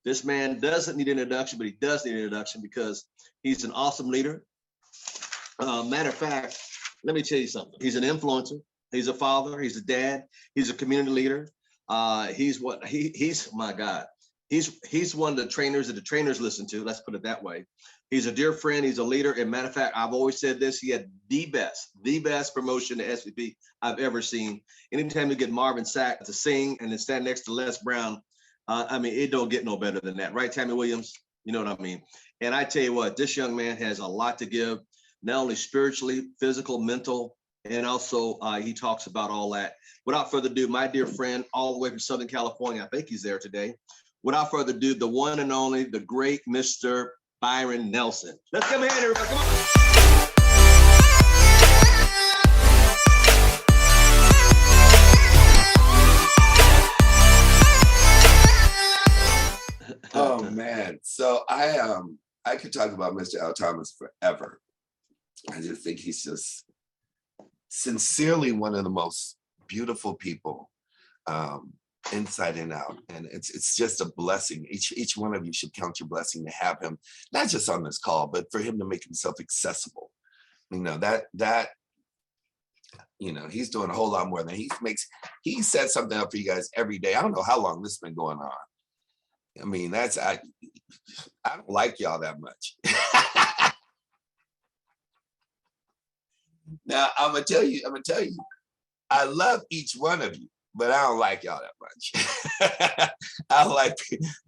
This man doesn't need an introduction, but he does need an introduction because he's an awesome leader. Matter of fact, let me tell you something. He's an influencer. He's a father. He's a dad. He's a community leader. He's my God. He's one of the trainers that the trainers listen to. Let's put it that way. He's a dear friend. He's a leader. And matter of fact, I've always said this. He had the best promotion to SVP I've ever seen. Anytime you get Marvin Sack to sing and then stand next to Les Brown, I mean, it don't get no better than that. Right, Tammy Williams? You know what I mean? And I tell you what, this young man has a lot to give, not only spiritually, physical, mental, and also he talks about all that. Without further ado, my dear friend, all the way from Southern California, I think he's there today. Without further ado, the one and only, the great Mr. Byron Nelson. Let's come in, everybody. Come on. Oh man, so I could talk about Mr. L. Thomas forever. I just think he's just sincerely one of the most beautiful people, inside and out, and it's just a blessing. Each one of you should count your blessing to have him, not just on this call, but for him to make himself accessible. You know that you know, he's doing a whole lot more than he sets something up for you guys every day. I don't know how long this has been going on. I mean, I don't like y'all that much. Now, I'm gonna tell you, I love each one of you, but I don't like y'all that much.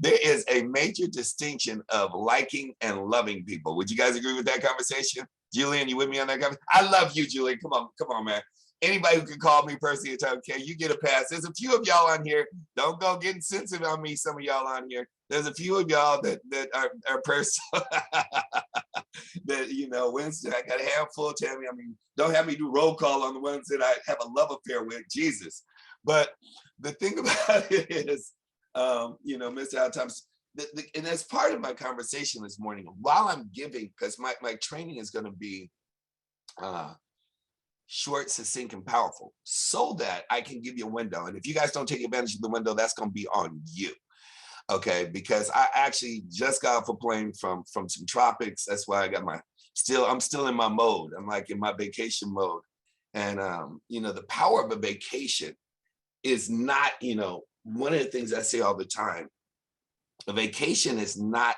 There is a major distinction of liking and loving people. Would you guys agree with that conversation? Julian, you with me on that conversation? I love you, Julian. Come on, man. Anybody who can call me personally and tell me, okay, you get a pass. There's a few of y'all on here. Don't go getting sensitive on me, some of y'all on here. There's a few of y'all that are personal. That, you know, Wednesday, I got a handful, Tammy. I mean, don't have me do roll call on the ones that I have a love affair with, Jesus. But the thing about it is, you know, Mr. Al Thomas, and as part of my conversation this morning, while I'm giving, because my training is going to be short, succinct, and powerful, so that I can give you a window. And if you guys don't take advantage of the window, that's going to be on you. Okay, because I actually just got off a plane from some tropics. That's why I got I'm still in my mode. I'm like in my vacation mode. And you know, the power of a vacation is not, you know, one of the things I say all the time, a vacation is not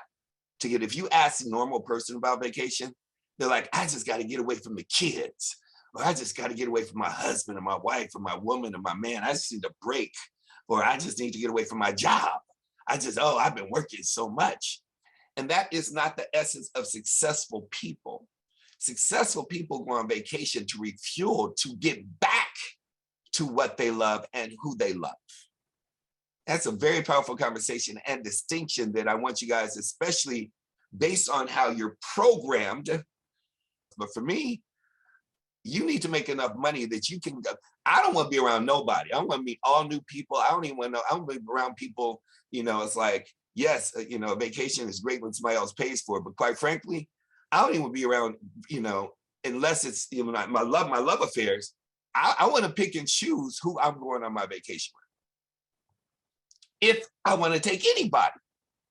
to get, if you ask a normal person about vacation, they're like, I just got to get away from the kids, or I just got to get away from my husband or my wife or my woman or my man. I just need a break, or I just need to get away from my job. I've been working so much. And that is not the essence of successful people. Successful people go on vacation to refuel, to get back to what they love and who they love. That's a very powerful conversation and distinction that I want you guys, especially based on how you're programmed. But for me, you need to make enough money that you can go. I don't want to be around nobody. I don't want to meet all new people. I don't even want to know. I don't want to be around people. You know, it's like, yes, you know, a vacation is great when somebody else pays for it. But quite frankly, I don't even be around, you know, unless it's, you know, my love affairs. I want to pick and choose who I'm going on my vacation with. If I want to take anybody,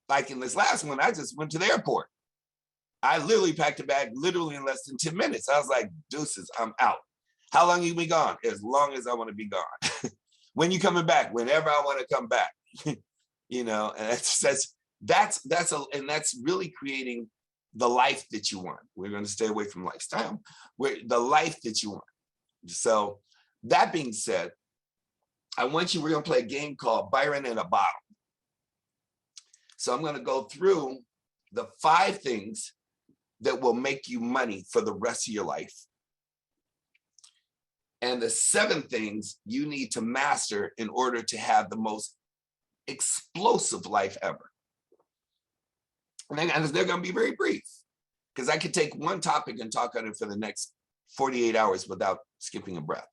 like in this last one, I just went to the airport. I literally packed a bag literally in less than 10 minutes. I was like, deuces, I'm out. How long you been gone? As long as I want to be gone. When you coming back? Whenever I want to come back. You know, and that's really creating the life that you want. We're going to stay away from lifestyle. The life that you want. So that being said, we're going to play a game called Byron in a Bottle. So I'm going to go through the 5 things that will make you money for the rest of your life, and the 7 things you need to master in order to have the most explosive life ever. And they're going to be very brief, because I could take one topic and talk on it for the next 48 hours without skipping a breath.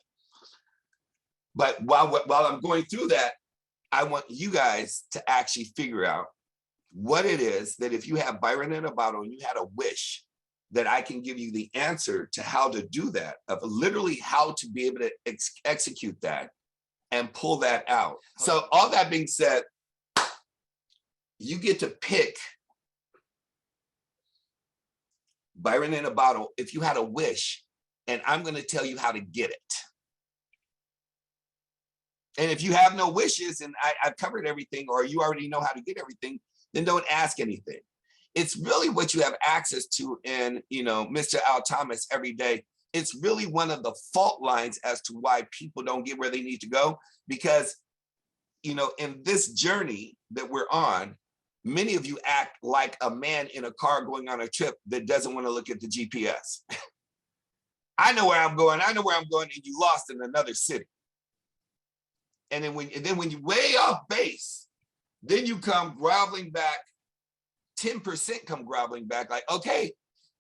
But while I'm going through that, I want you guys to actually figure out what it is that, if you have Byron in a bottle and you had a wish, that I can give you the answer to how to do that, of literally how to be able to execute that and pull that out. So all that being said, you get to pick Byron in a bottle if you had a wish, and I'm going to tell you how to get it. And if you have no wishes and I've covered everything, or you already know how to get everything, then don't ask anything. It's really what you have access to in, Mr. Al Thomas every day. It's really one of the fault lines as to why people don't get where they need to go. Because, in this journey that we're on, many of you act like a man in a car going on a trip that doesn't want to look at the GPS. I know where I'm going. And you lost in another city. And then when you way off base, then you come groveling back. 10% come groveling back like, okay,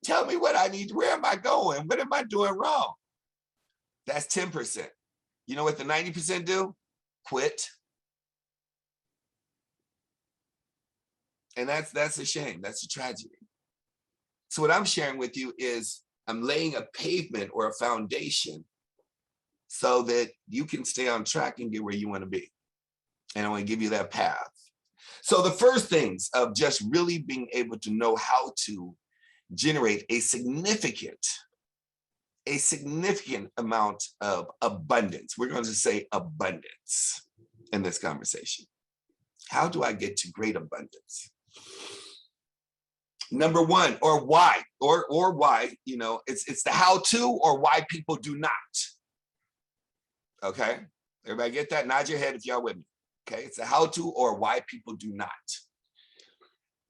tell me what I need. Where am I going? What am I doing wrong? That's 10%. You know what the 90% do? Quit. And that's a shame. That's a tragedy. So what I'm sharing with you is I'm laying a pavement or a foundation so that you can stay on track and get where you want to be. And I want to give you that path. So the first things of just really being able to know how to generate a significant amount of abundance. We're going to say abundance in this conversation. How do I get to great abundance? Number one, or why, or why, it's the how to or why people do not. Okay, everybody get that? Nod your head if y'all with me. Okay, it's the how to or why people do not.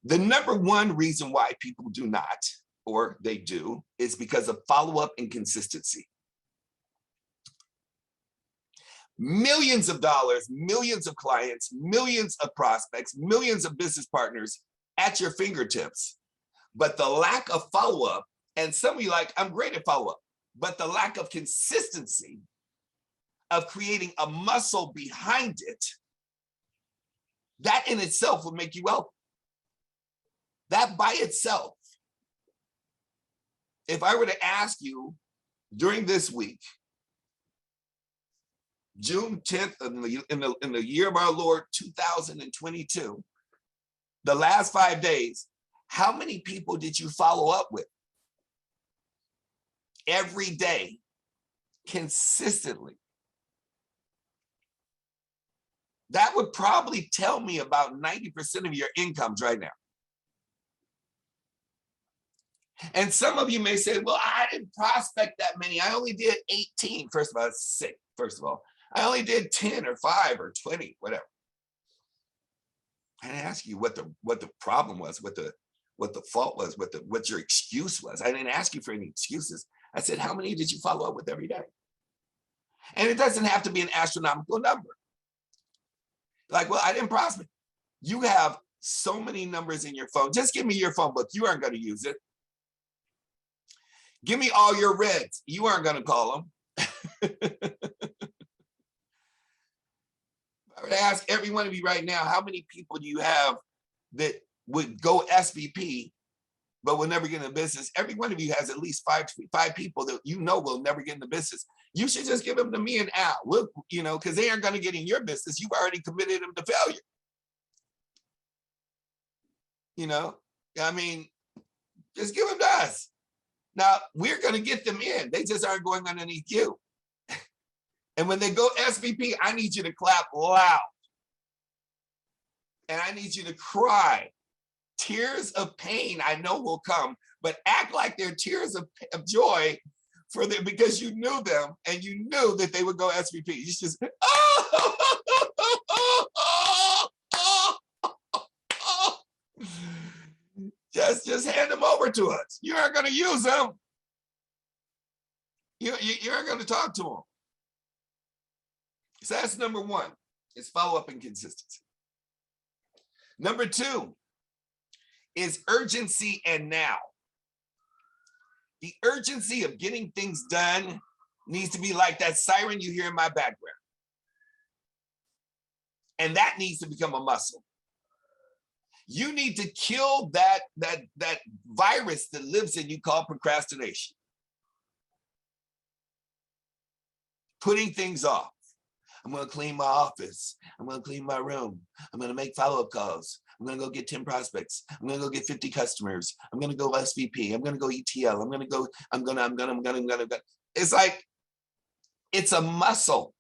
The number one reason why people do not, or they do, is because of follow-up and consistency. Millions of dollars, millions of clients, millions of prospects, millions of business partners at your fingertips. But the lack of follow-up, and some of you like, I'm great at follow-up, but the lack of consistency of creating a muscle behind it, that in itself would make you wealthy. That by itself, if I were to ask you during this week, June 10th in the year of our Lord 2022, the last 5 days, how many people did you follow up with? Every day, consistently. That would probably tell me about 90% of your incomes right now. And some of you may say, well, I didn't prospect that many. I only did 18. First of all, that's sick. First of all, I only did 10 or 5 or 20, whatever. I didn't ask you what the problem was, what the fault was, what your excuse was. I didn't ask you for any excuses. I said, how many did you follow up with every day? And it doesn't have to be an astronomical number. Like, well, I didn't prospect. You have so many numbers in your phone. Just give me your phone book. You aren't going to use it. Give me all your reds. You aren't going to call them. I would ask every one of you right now, how many people do you have that would go SVP, but will never get in the business? Every one of you has at least five people that will never get in the business. You should just give them to me and Al. We'll, because they aren't going to get in your business. You've already committed them to failure. I mean, just give them to us. Now, we're going to get them in. They just aren't going underneath you. And when they go SVP, I need you to clap loud. And I need you to cry. Tears of pain, I know will come, but act like they're tears of joy for them because you knew them and you knew that they would go SVP. You just, just hand them over to us. You aren't going to use them. You aren't going to talk to them. So that's number one, is follow-up and consistency. Number two is urgency and now. The urgency of getting things done needs to be like that siren you hear in my background. And that needs to become a muscle. You need to kill that virus that lives in you called procrastination. Putting things off. I'm going to clean my office. I'm going to clean my room. I'm going to make follow-up calls. I'm going to go get 10 prospects. I'm going to go get 50 customers. I'm going to go SVP. I'm going to go ETL. I'm going to go, I'm going to. It's like, it's a muscle.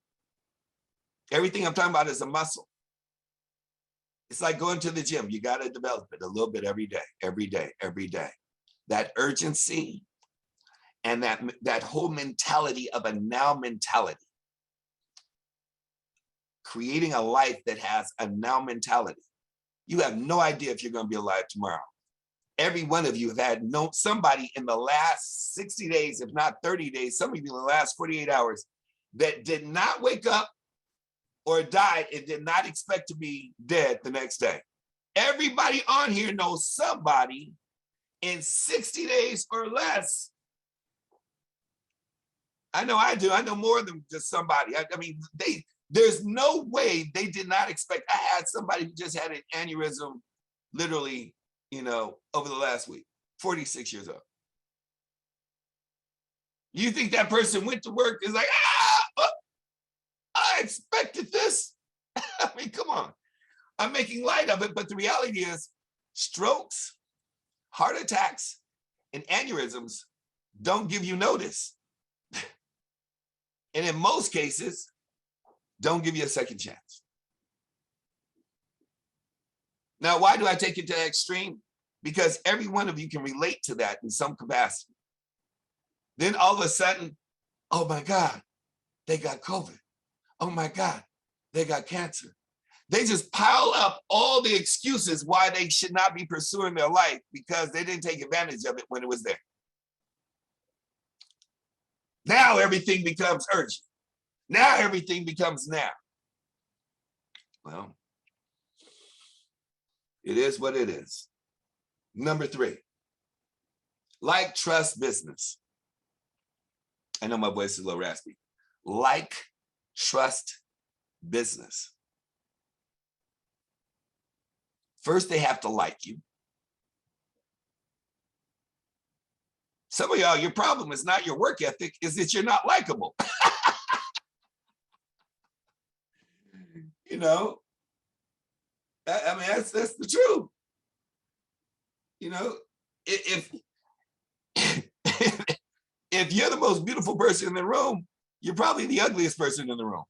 Everything I'm talking about is a muscle. It's like going to the gym. You got to develop it a little bit every day, every day, every day. That urgency and that whole mentality of a now mentality. Creating a life that has a now mentality. You have no idea if you're going to be alive tomorrow. Every one of you have had somebody in the last 60 days, if not 30 days, some of you in the last 48 hours that did not wake up or died and did not expect to be dead the next day. Everybody on here knows somebody in 60 days or less. I know I do. I know more than just somebody. I mean, there's no way they did not expect. I had somebody who just had an aneurysm literally, over the last week, 46 years old. You think that person went to work is like, I expected this. I mean, come on. I'm making light of it, but the reality is strokes, heart attacks, and aneurysms don't give you notice. And in most cases, don't give you a second chance. Now, why do I take it to the extreme? Because every one of you can relate to that in some capacity. Then all of a sudden, oh my God, they got COVID. Oh my God, they got cancer. They just pile up all the excuses why they should not be pursuing their life because they didn't take advantage of it when it was there. Now everything becomes urgent. Now everything becomes now. Well, it is what it is. Number 3, like, trust, business. I know my voice is a little raspy. Like, trust, business. First, they have to like you. Some of y'all, your problem is not your work ethic, is that you're not likable. I mean, that's the truth. If if you're the most beautiful person in the room, you're probably the ugliest person in the room.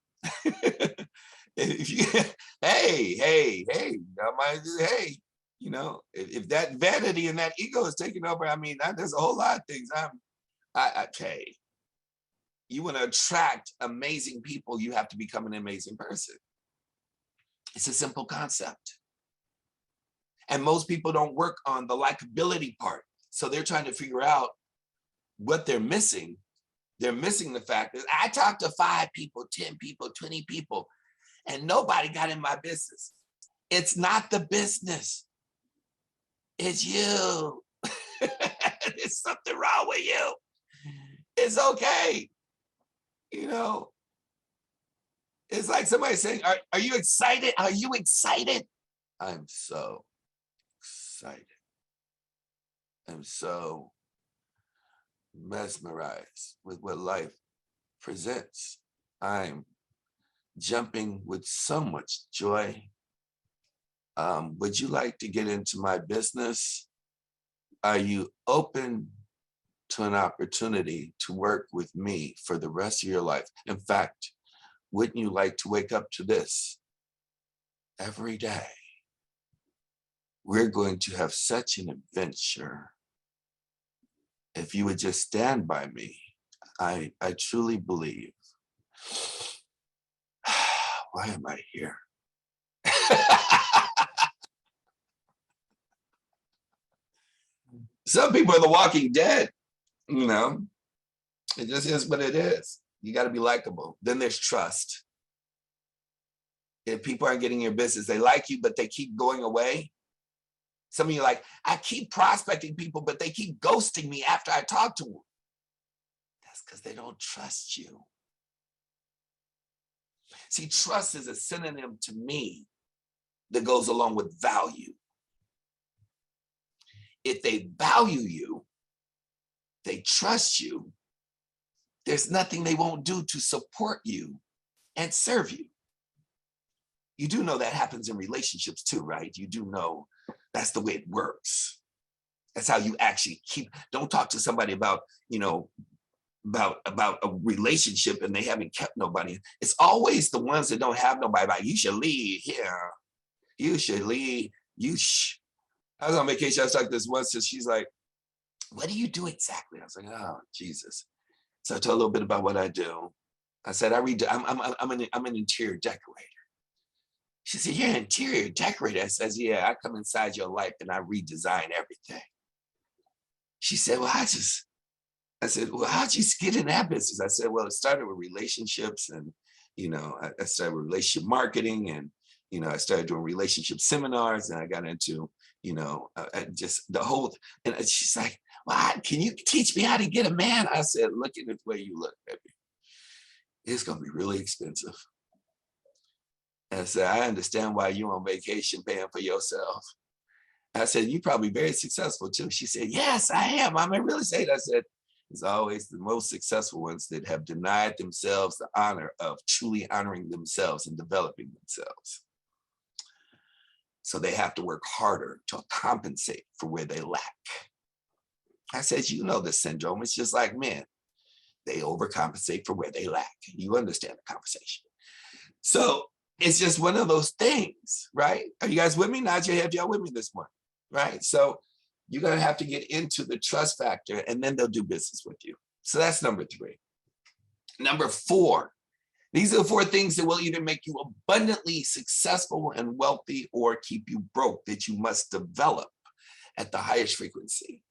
If that vanity and that ego is taking over, I mean, there's a whole lot of things. You want to attract amazing people, you have to become an amazing person. It's a simple concept. And most people don't work on the likability part. So they're trying to figure out what they're missing. They're missing the fact that I talked to 5 people, 10 people, 20 people, and nobody got in my business. It's not the business. It's you. There's something wrong with you. It's okay. It's like somebody saying, are you excited? Are you excited? I'm so excited. I'm so mesmerized with what life presents. I'm jumping with so much joy. Would you like to get into my business? Are you open to an opportunity to work with me for the rest of your life? In fact, wouldn't you like to wake up to this every day? We're going to have such an adventure. If you would just stand by me, I truly believe. Why am I here? Some people are the walking dead, It just is what it is. You got to be likable. Then there's trust. If people aren't getting your business, they like you, but they keep going away. Some of you are like, I keep prospecting people, but they keep ghosting me after I talk to them. That's because they don't trust you. See, trust is a synonym to me that goes along with value. If they value you, they trust you, there's nothing they won't do to support you and serve you. You do know that happens in relationships too, right? You do know that's the way it works. That's how you actually don't talk to somebody about, about a relationship and they haven't kept nobody. It's always the ones that don't have nobody about, you should leave here. You should leave. I was on vacation. I was like this once, and she's like, what do you do exactly? I was like, oh, Jesus. So I told a little bit about what I do. I said, I'm an interior decorator. She said, you're an interior decorator. I says, yeah, I come inside your life and I redesign everything. She said, well, I said, well, how'd you get in that business? I said, well, it started with relationships and, I started with relationship marketing and, I started doing relationship seminars and I got into, just the whole, and she's like, well, can you teach me how to get a man? I said, look at the way you look, baby. It's going to be really expensive. And I said, I understand why you're on vacation paying for yourself. I said, you're probably very successful too. She said, yes, I am. I'm a real estate. I said, it's always the most successful ones that have denied themselves the honor of truly honoring themselves and developing themselves. So they have to work harder to compensate for where they lack. I said, you know the syndrome. It's just like men. They overcompensate for where they lack. You understand the conversation. So it's just one of those things, right? Are you guys with me? Nod your head if y'all with me this morning, right? So you're going to have to get into the trust factor and then they'll do business with you. So that's number 3. Number 4, these are the 4 things that will either make you abundantly successful and wealthy or keep you broke that you must develop at the highest frequency.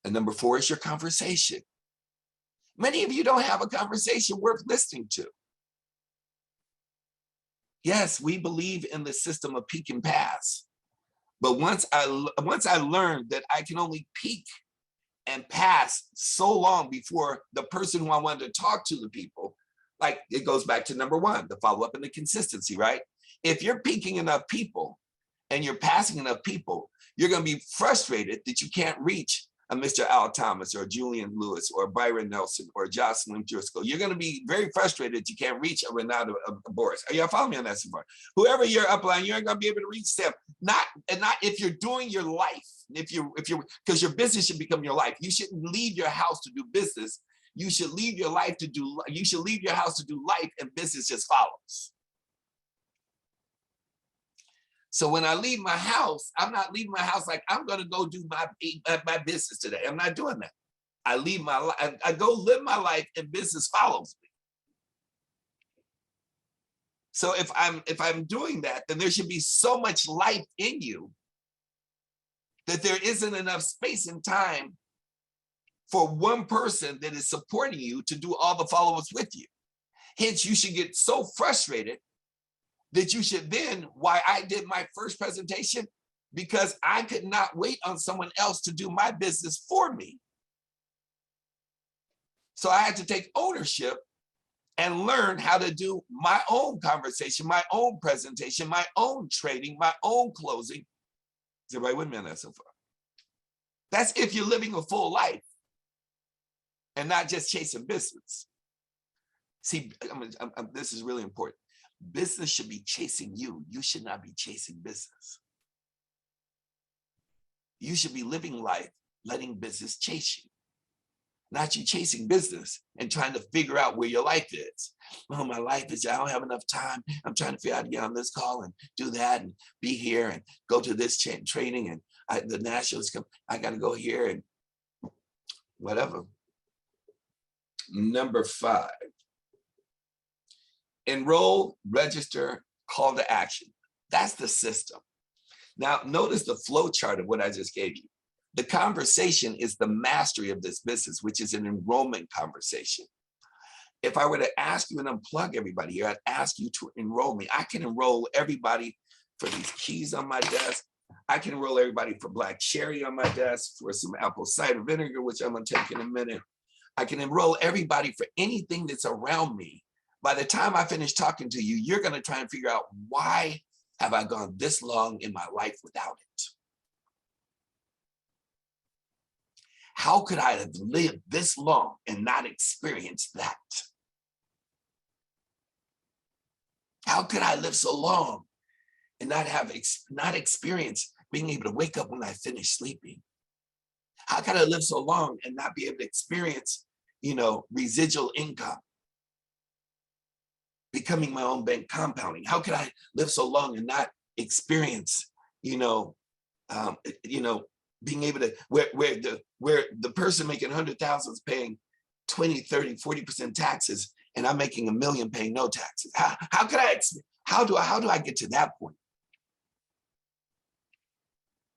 And number 4 is your conversation. Many of you don't have a conversation worth listening to. Yes, we believe in the system of peak and pass. But once I learned that I can only peak and pass so long before the person who I wanted to talk to the people, like it goes back to number 1, the follow-up and the consistency, right? If you're peaking enough people and you're passing enough people, you're going to be frustrated that you can't reach a Mr. Al Thomas or Julian Lewis or Byron Nelson or Jocelyn Driscoll. You're going to be very frustrated that you can't reach a Renato Boris. Are y'all following me on that so far? Whoever you're upline, you ain't going to be able to reach them. Not if you're doing your life. Because your business should become your life. You shouldn't leave your house to do business. You should leave your life to do. You should leave your house to do life, and business just follows. So when I leave my house, I'm not leaving my house like I'm going to go do my business today. I'm not doing that. I leave my life. I go live my life, and business follows me. So if I'm doing that, then there should be so much life in you that there isn't enough space and time for one person that is supporting you to do all the follow-ups with you. Hence, you should get so frustrated that you should then, why I did my first presentation, because I could not wait on someone else to do my business for me. So I had to take ownership and learn how to do my own conversation, my own presentation, my own trading, my own closing. Is everybody with me on that so far? That's if you're living a full life and not just chasing business. See, this is really important. Business should be chasing you. You should not be chasing business. You should be living life, letting business chase you. Not you chasing business and trying to figure out where your life is. Oh, my life is, I don't have enough time. I'm trying to figure out how to get on this call and do that and be here and go to this training and the nationals come. I got to go here and whatever. Number 5. Enroll, register, call to action. That's the system. Now, notice the flow chart of what I just gave you. The conversation is the mastery of this business, which is an enrollment conversation. If I were to ask you and unplug everybody here, I'd ask you to enroll me. I can enroll everybody for these keys on my desk. I can enroll everybody for black cherry on my desk, for some apple cider vinegar, which I'm going to take in a minute. I can enroll everybody for anything that's around me. By the time I finish talking to you, you're going to try and figure out, why have I gone this long in my life without it? How could I have lived this long and not experienced that? How could I live so long and not experience being able to wake up when I finish sleeping? How could I live so long and not be able to experience, residual income, becoming my own bank, compounding? How could I live so long and not experience, being able to where the person making 100,000 is paying 20, 30, 40% taxes, and I'm making $1 million paying no taxes? How do I get to that point?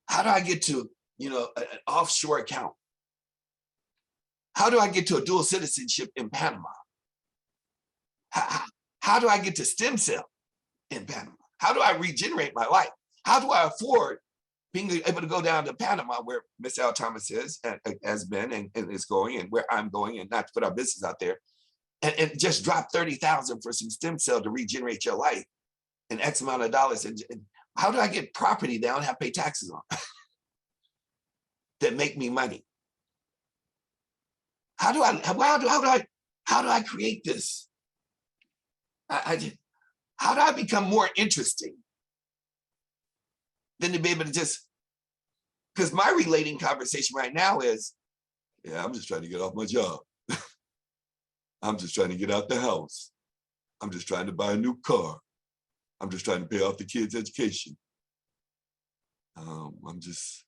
How do I get to, an offshore account? How do I get to a dual citizenship in Panama? How do I get to stem cell in Panama? How do I regenerate my life? How do I afford being able to go down to Panama, where Miss Al Thomas has been and is going, and where I'm going, and not to put our business out there, and just drop 30,000 for some stem cell to regenerate your life, and X amount of dollars? And how do I get property that I don't have to pay taxes on that make me money? How do I create this? How do I become more interesting than to be able to just, because my relating conversation right now is, yeah, I'm just trying to get off my job. I'm just trying to get out the house. I'm just trying to buy a new car. I'm just trying to pay off the kids' education. I'm just.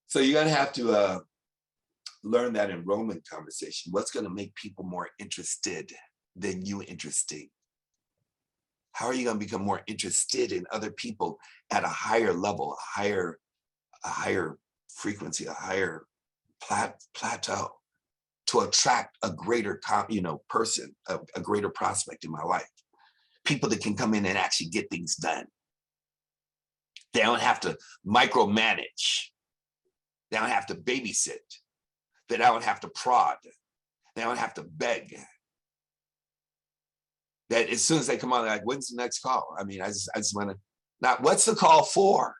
So you're gonna have to learn that enrollment conversation. What's gonna make people more interested than you interesting? How are you gonna become more interested in other people at a higher level, a higher frequency, a higher plateau, to attract a greater person, a greater prospect in my life? People that can come in and actually get things done. They don't have to micromanage. They don't have to babysit. They don't have to prod. They don't have to beg. That as soon as they come on, they're like, when's the next call? I mean, I just want to, not what's the call for?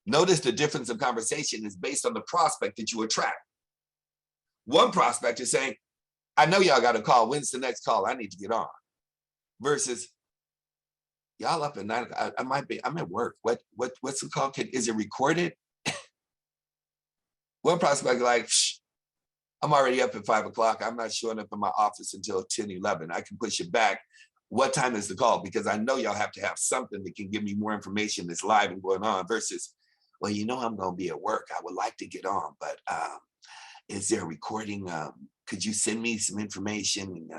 Notice the difference of conversation is based on the prospect that you attract. One prospect is saying, I know y'all got a call. When's the next call? I need to get on. Versus, y'all up at 9 o'clock. I'm at work. What's the call? Is it recorded? One prospect like, I'm already up at 5 o'clock. I'm not showing up in my office until 10, 11. I can push it back. What time is the call? Because I know y'all have to have something that can give me more information that's live and going on, versus, well, I'm going to be at work. I would like to get on, but is there a recording? Could you send me some information?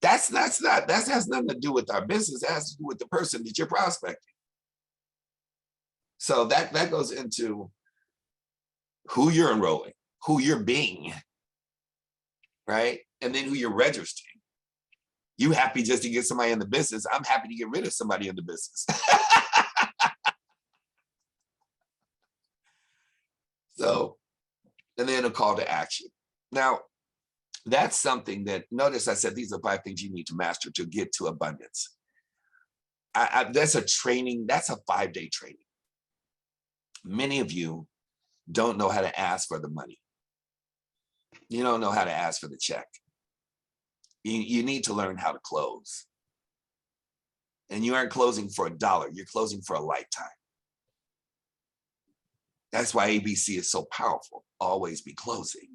That has nothing to do with our business. It has to do with the person that you're prospecting. So that goes into who you're enrolling, who you're being, right? And then who you're registering. You happy just to get somebody in the business. I'm happy to get rid of somebody in the business. So, and then a call to action. Now, that's something that, notice I said these are 5 things you need to master to get to abundance. That's a training, that's a 5-day training. Many of you don't know how to ask for the money. You don't know how to ask for the check. You need to learn how to close. And you aren't closing for $1, you're closing for a lifetime. That's why ABC is so powerful. Always be closing.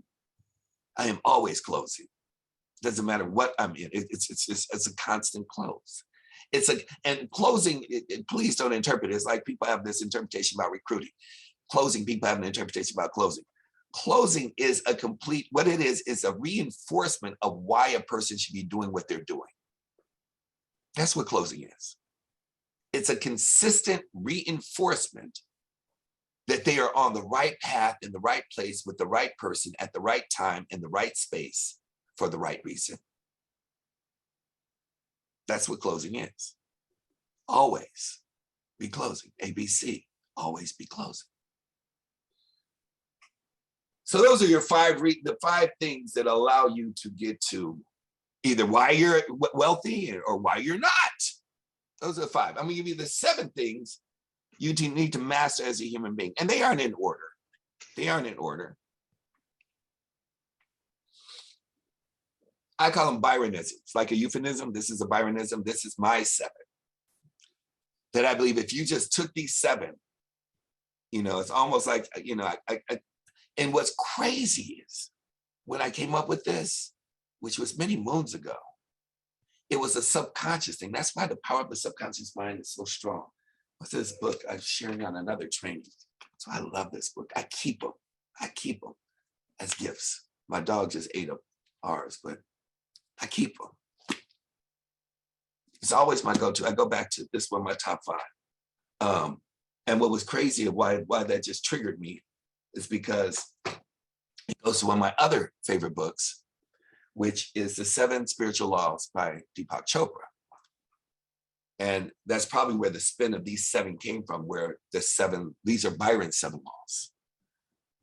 I am always closing. Doesn't matter what I'm in. It's a constant close. And closing, please don't interpret it. It's like people have this interpretation about recruiting. Closing, people have an interpretation about closing. Closing is what it is a reinforcement of why a person should be doing what they're doing. That's what closing is. It's a consistent reinforcement that they are on the right path, in the right place, with the right person, at the right time, in the right space, for the right reason. That's what closing is. Always be closing. ABC, always be closing. So those are your the 5 things that allow you to get to either why you're wealthy or why you're not. Those are the 5. I'm gonna give you the 7 things you need to master as a human being. And they aren't in order. They aren't in order. I call them Byronisms, like a euphemism. This is a Byronism. This is my 7. That I believe if you just took these 7, it's almost like, and what's crazy is when I came up with this, which was many moons ago, it was a subconscious thing. That's why the power of the subconscious mind is so strong. What's this book I'm sharing on another training? So I love this book. I keep them as gifts. My dog just ate up ours, but I keep them. It's always my go-to. I go back to this one, my top 5. And what was crazy of why that just triggered me is because it goes to one of my other favorite books, which is The 7 Spiritual Laws by Deepak Chopra. And that's probably where the spin of these 7 came from, where these are Byron's 7 laws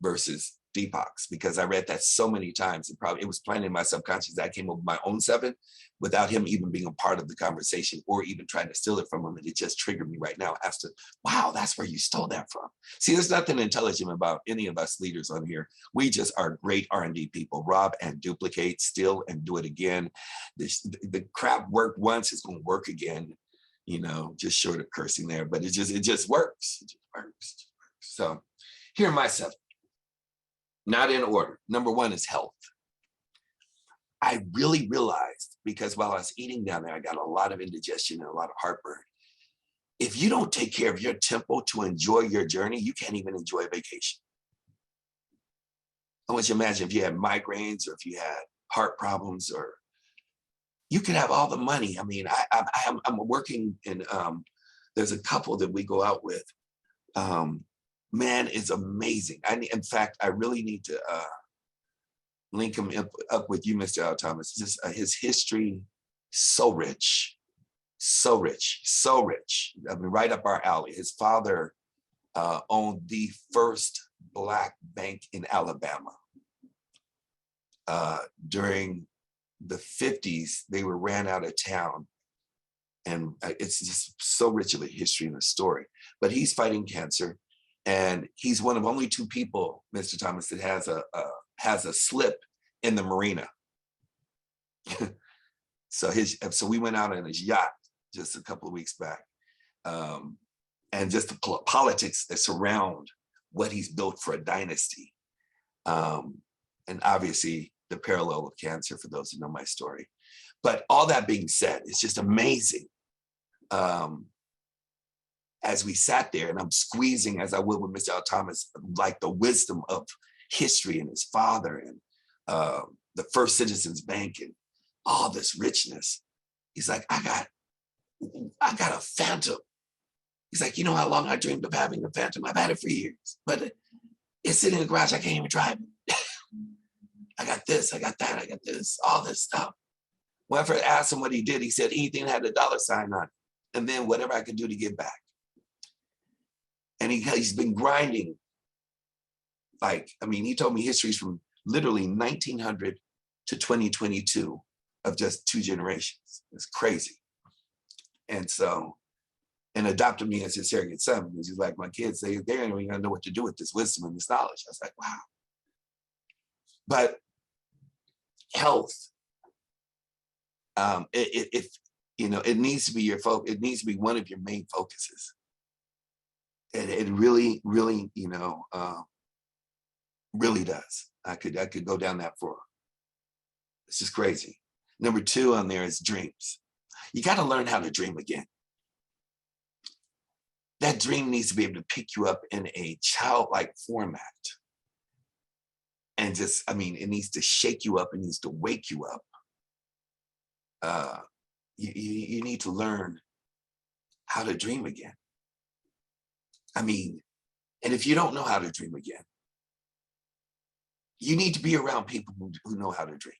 versus Deepak's, because I read that so many times. It was planted in my subconscious that I came up with my own 7 without him even being a part of the conversation or even trying to steal it from him. And it just triggered me right now as to, wow, that's where you stole that from. See, there's nothing intelligent about any of us leaders on here. We just are great R&D people. Rob and duplicate, steal and do it again. The crap worked once, it's going to work again, just short of cursing there, but it just works. It just works. So here are my 7. Not in order. Number 1 is health. I really realized, because while I was eating down there, I got a lot of indigestion and a lot of heartburn. If you don't take care of your temple to enjoy your journey, you can't even enjoy a vacation. I want you to imagine if you had migraines or if you had heart problems, or you could have all the money. I mean, I'm working in, there's a couple that we go out with. Man, it's amazing. In fact, I really need to link him up with you, Mr. Al Thomas. Just his history, so rich, so rich, so rich. I mean, right up our alley. His father owned the first Black bank in Alabama. During the 50s, they were ran out of town. And it's just so rich of a history and a story. But he's fighting cancer. And he's one of only 2 people, Mr. Thomas, that has a slip in the marina. So we went out on his yacht just a couple of weeks back, and just the politics that surround what he's built for a dynasty, and obviously the parallel of cancer for those who know my story. But all that being said, it's just amazing. As we sat there, and I'm squeezing, as I would with Mr. Al Thomas, like the wisdom of history and his father and the First Citizens Bank and all this richness. He's like, I got a Phantom. He's like, you know how long I dreamed of having a Phantom? I've had it for years, but it's sitting in the garage. I can't even drive it. I got this, I got that, I got this, all this stuff. When I first asked him what he did, he said anything that had a dollar sign on it, and then whatever I could do to give back. And he's been grinding. He told me histories from literally 1900 to 2022 of just 2 generations. It's crazy. And adopted me as his surrogate son, because he's like, my kids, they don't even know what to do with this wisdom and this knowledge. I was like, wow. But health, it needs to be your focus. It needs to be one of your main focuses. And it really, really, really does. I could go down that for. It's just crazy. Number 2 on there is dreams. You got to learn how to dream again. That dream needs to be able to pick you up in a childlike format. And it needs to shake you up. It needs to wake you up. You need to learn how to dream again. And if you don't know how to dream again, you need to be around people who know how to dream.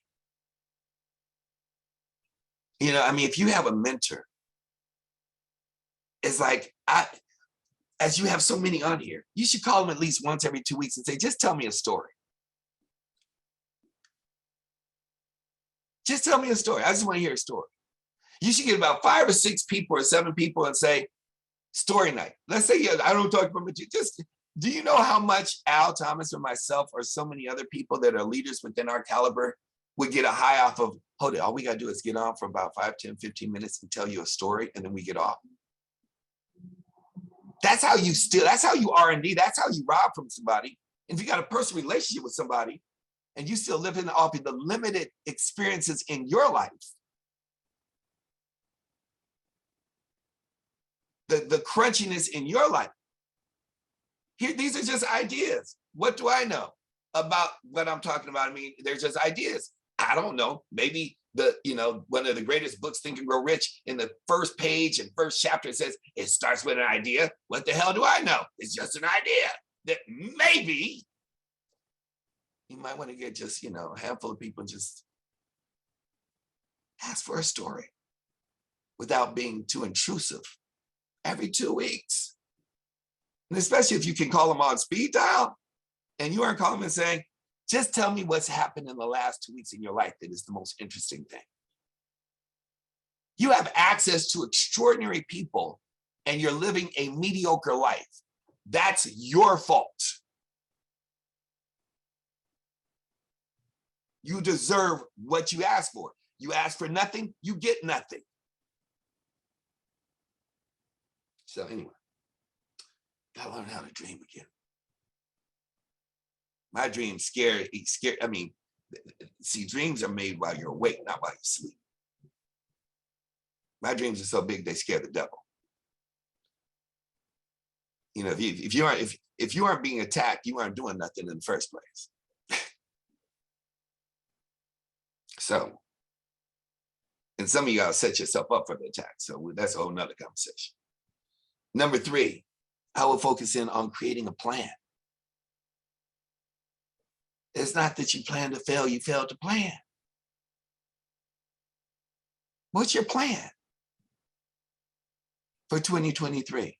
If you have a mentor, it's like, as you have so many on here, you should call them at least once every 2 weeks and say, just tell me a story. Just tell me a story. I just want to hear a story. You should get about 5 or 6 people or 7 people and say, story night. Let's say, I don't talk about you. Just, do you know how much Al Thomas or myself or so many other people that are leaders within our caliber would get a high off of, hold it, all we got to do is get on for about 5, 10, 15 minutes and tell you a story, and then we get off. That's how you steal. That's how you R&D. That's how you rob from somebody. And if you got a personal relationship with somebody and you still living off of the limited experiences in your life, the crunchiness in your life. Here, these are just ideas. What do I know about what I'm talking about? I mean, they're just ideas. I don't know. Maybe one of the greatest books, Think and Grow Rich, in the first page and first chapter, it says it starts with an idea. What the hell do I know? It's just an idea that maybe you might want to get just, a handful of people and just ask for a story without being too intrusive every 2 weeks. And especially if you can call them on speed dial and you aren't calling them and saying, just tell me what's happened in the last 2 weeks in your life that is the most interesting thing. You have access to extraordinary people and you're living a mediocre life. That's your fault. You deserve what you ask for. You ask for nothing, you get nothing. So anyway, gotta learn how to dream again. My dreams scare. I mean, see, dreams are made while you're awake, not while you sleep. My dreams are so big they scare the devil. If you aren't being attacked, you aren't doing nothing in the first place. So, and some of you gotta set yourself up for the attack. So that's a whole nother conversation. Number 3, I will focus in on creating a plan. It's not that you plan to fail, you fail to plan. What's your plan for 2023?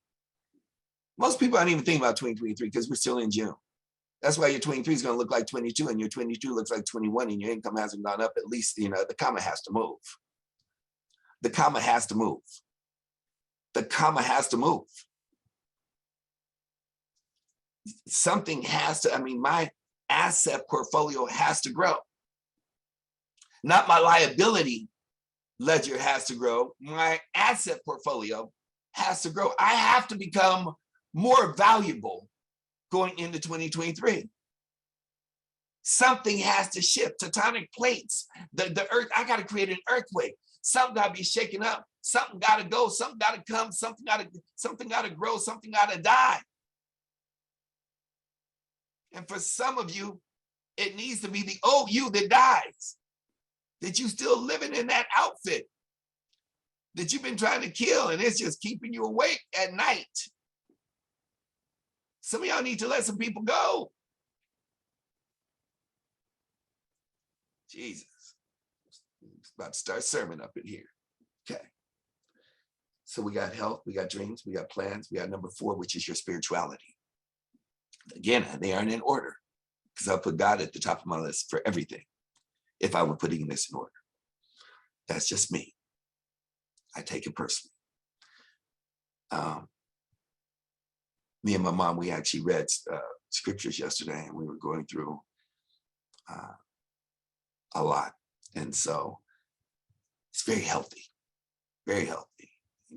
Most people aren't even thinking about 2023 because we're still in June. That's why your 23 is going to look like 22 and your 22 looks like 21 and your income hasn't gone up. At least, the comma has to move. The comma has to move. The comma has to move. Something has to, my asset portfolio has to grow. Not my liability ledger has to grow. My asset portfolio has to grow. I have to become more valuable going into 2023. Something has to shift. Tectonic plates, the earth, I got to create an earthquake. Something got to be shaken up. Something got to go. Something got to come. Something got to grow. Something got to die. And for some of you, it needs to be the old you that dies, that you still living in that outfit that you've been trying to kill, and it's just keeping you awake at night. Some of y'all need to let some people go. Jesus. About to start sermon up in here. Okay. So we got health, we got dreams, we got plans, we got number 4, which is your spirituality. Again, they aren't in order because I put God at the top of my list for everything if I were putting this in order. That's just me. I take it personally. Me and my mom, we actually read scriptures yesterday and we were going through a lot. And so it's very healthy, very healthy.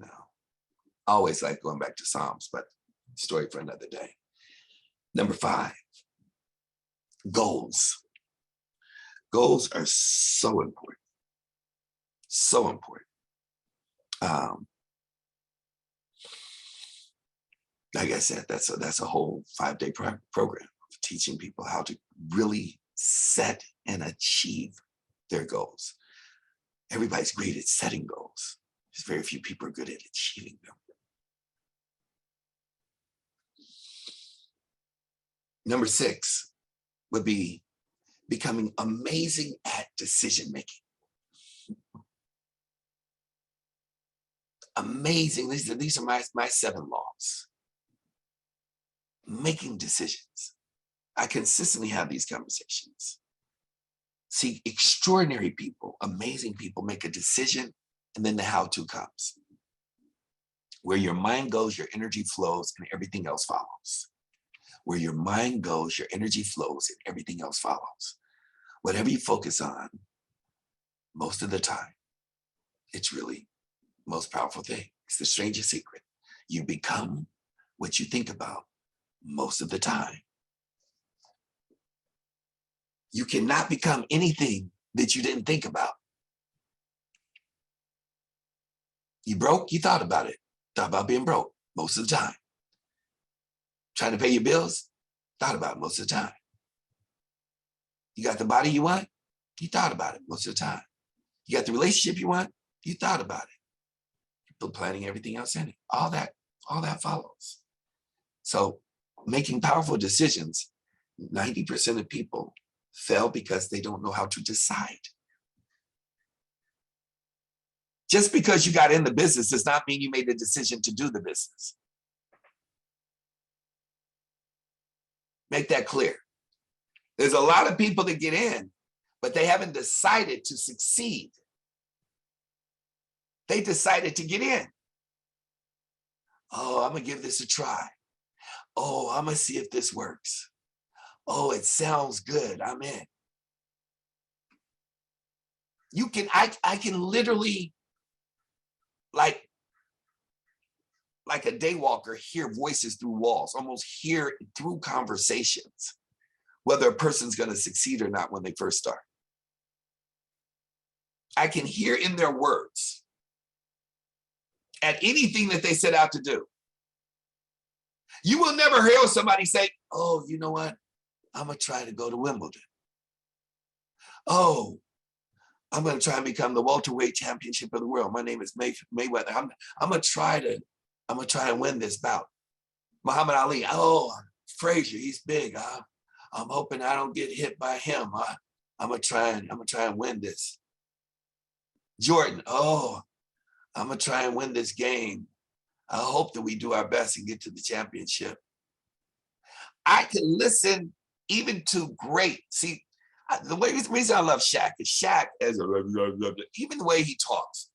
I always like going back to Psalms, but story for another day. Number 5, goals. Goals are so important. So important. Like I said, that's a whole 5-day program of teaching people how to really set and achieve their goals. Everybody's great at setting goals. There's very few people are good at achieving them. Number 6 would be becoming amazing at decision making. Amazing. These are my 7 laws. Making decisions. I consistently have these conversations. See, extraordinary people, amazing people make a decision and then the how-to comes. Where your mind goes, your energy flows and everything else follows. Where your mind goes, your energy flows and everything else follows. whatever you focus on, most of the time, it's really the most powerful thing. It's the strangest secret. You become what you think about most of the time. You cannot become anything that you didn't think about. You broke, you thought about it. Thought about being broke most of the time. Trying to pay your bills, thought about it most of the time. You got the body you want, you thought about it most of the time. You got the relationship you want, you thought about it. You're planning everything else in it. All that follows. So making powerful decisions, 90% of people fail because they don't know how to decide. Just because you got in the business does not mean you made a decision to do the business. Make that clear. There's a lot of people that get in, but they haven't decided to succeed. They decided to get in. Oh, I'm gonna give this a try. Oh, I'm gonna see if this works. Oh, it sounds good, I'm in. You can, I can literally, like a daywalker, hear voices through walls, almost hear through conversations, whether a person's gonna succeed or not when they first start. I can hear in their words at anything that they set out to do. You will never hear somebody say, oh, you know what? I'm gonna try to go to Wimbledon. Oh, I'm gonna try and become the welterweight championship of the world. My name is Mayweather. I'm gonna try to win this bout. Muhammad Ali. Oh, Frazier, he's big. I'm hoping I don't get hit by him. I'm gonna try and win this. Jordan. Oh, I'm gonna try and win this game. I hope that we do our best and get to the championship. I can listen even to great. See, the reason I love Shaq is Shaq, even the way he talks,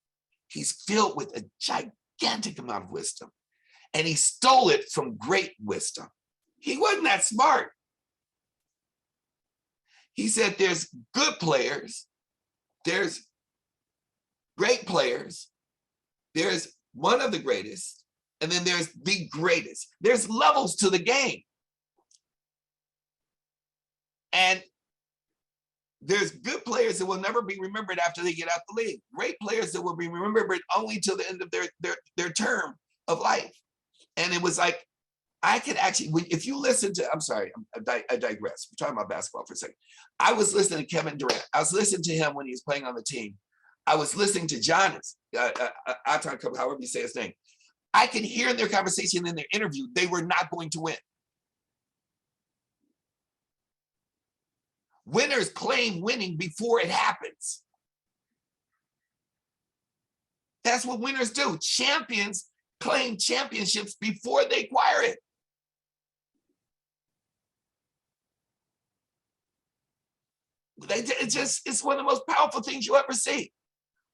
he's filled with a gigantic amount of wisdom. And he stole it from great wisdom. He wasn't that smart. He said there's good players, there's great players, there's one of the greatest, and then there's the greatest. There's levels to the game. And there's good players that will never be remembered after they get out the league. Great players that will be remembered only till the end of their term of life. And it was like, I could actually, if you listen to, I'm sorry, I digress. We're talking about basketball for a second. I was listening to Kevin Durant. I was listening to him when he was playing on the team. I was listening to Giannis, however you say his name. I can hear in their conversation, in their interview, they were not going to win. Winners claim winning before it happens. That's what winners do. Champions claim championships before they acquire it. It's one of the most powerful things you ever see.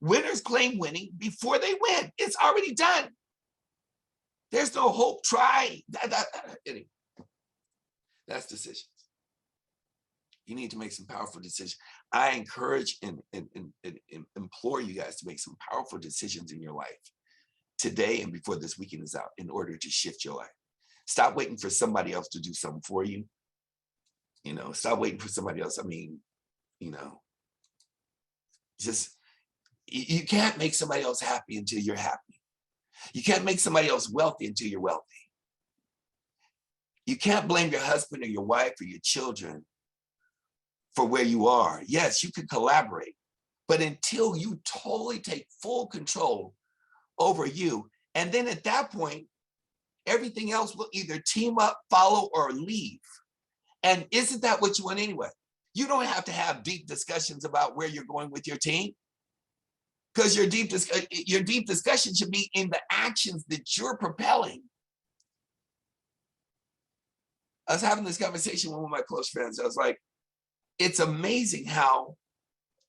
Winners claim winning before they win. It's already done. There's no hope, try. Anyway, that's decisions. You need to make some powerful decisions. I encourage and implore you guys to make some powerful decisions in your life today and before this weekend is out in order to shift your life. Stop waiting for somebody else to do something for you. You know, stop waiting for somebody else. I mean, you know, just, you can't make somebody else happy until you're happy. You can't make somebody else wealthy until you're wealthy. You can't blame your husband or your wife or your children for where you are. Yes, you can collaborate, but until you totally take full control over you, and then at that point, everything else will either team up, follow, or leave. And isn't that what you want anyway? You don't have to have deep discussions about where you're going with your team, because your deep discussion should be in the actions that you're propelling. I was having this conversation with one of my close friends. I was like, it's amazing how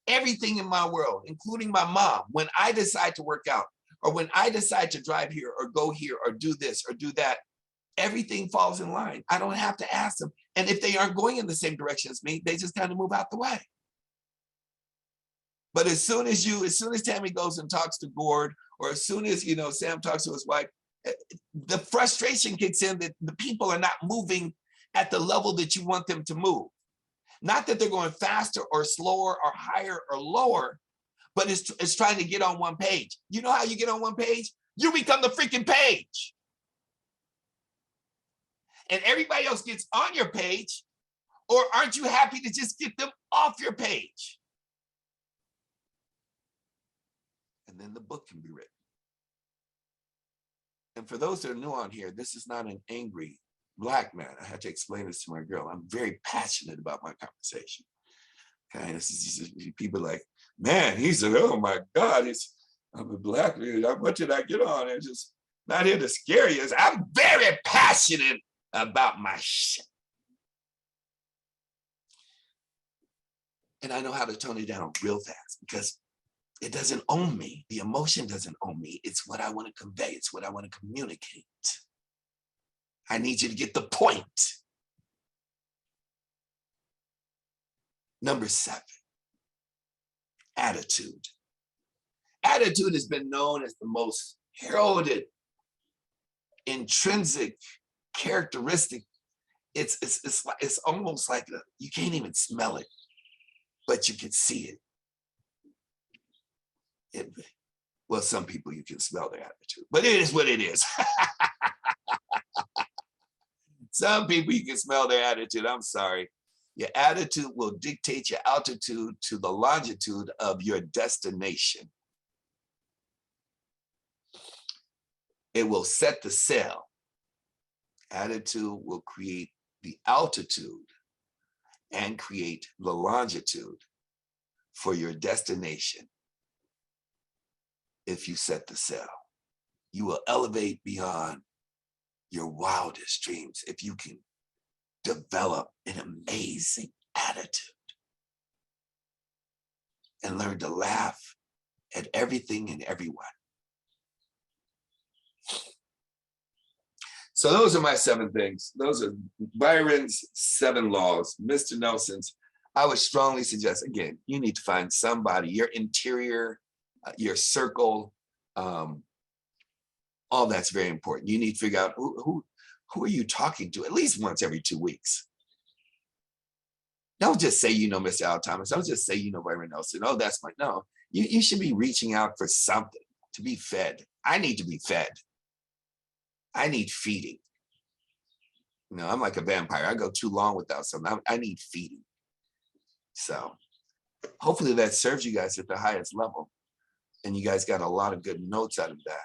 everything in my world, including my mom, when I decide to work out, or when I decide to drive here or go here or do this or do that, everything falls in line. I don't have to ask them. And if they aren't going in the same direction as me, they just kind of move out the way. But as soon as Tammy goes and talks to Gord, or as soon as, Sam talks to his wife, the frustration kicks in that the people are not moving at the level that you want them to move. Not that they're going faster or slower or higher or lower, but it's trying to get on one page. You know how you get on one page? You become the freaking page. And everybody else gets on your page, or aren't you happy to just get them off your page? And then the book can be written. And for those that are new on here, this is not an angry Black man. I had to explain this to my girl. I'm very passionate about my conversation. Okay, this is just, people like, man, he's like, oh my God, I'm a Black man. What did I get on? I'm just not here to scare you. I'm very passionate about my shit. And I know how to tone it down real fast because it doesn't own me. The emotion doesn't own me. It's what I want to convey. It's what I want to communicate. I need you to get the point. Number 7, attitude. Attitude has been known as the most heralded, intrinsic characteristic. It's almost like you can't even smell it, but you can see it. Well, some people you can smell their attitude, but it is what it is. Some people you can smell their attitude. I'm sorry. Your attitude will dictate your altitude to the longitude of your destination. It will set the sail. Attitude will create the altitude and create the longitude for your destination. If you set the sail, you will elevate beyond your wildest dreams if you can develop an amazing attitude and learn to laugh at everything and everyone. So those are my 7 things. Those are Byron's 7 laws. Mr. Nelson's, I would strongly suggest, again, you need to find somebody, your interior, your circle, all that's very important. You need to figure out who are you talking to at least once every 2 weeks. Don't just say, Mr. Al Thomas. Don't just say, Byron Nelson. Oh, that's my, no. You should be reaching out for something to be fed. I need to be fed. I need feeding. I'm like a vampire. I go too long without something. I need feeding. So hopefully that serves you guys at the highest level. And you guys got a lot of good notes out of that.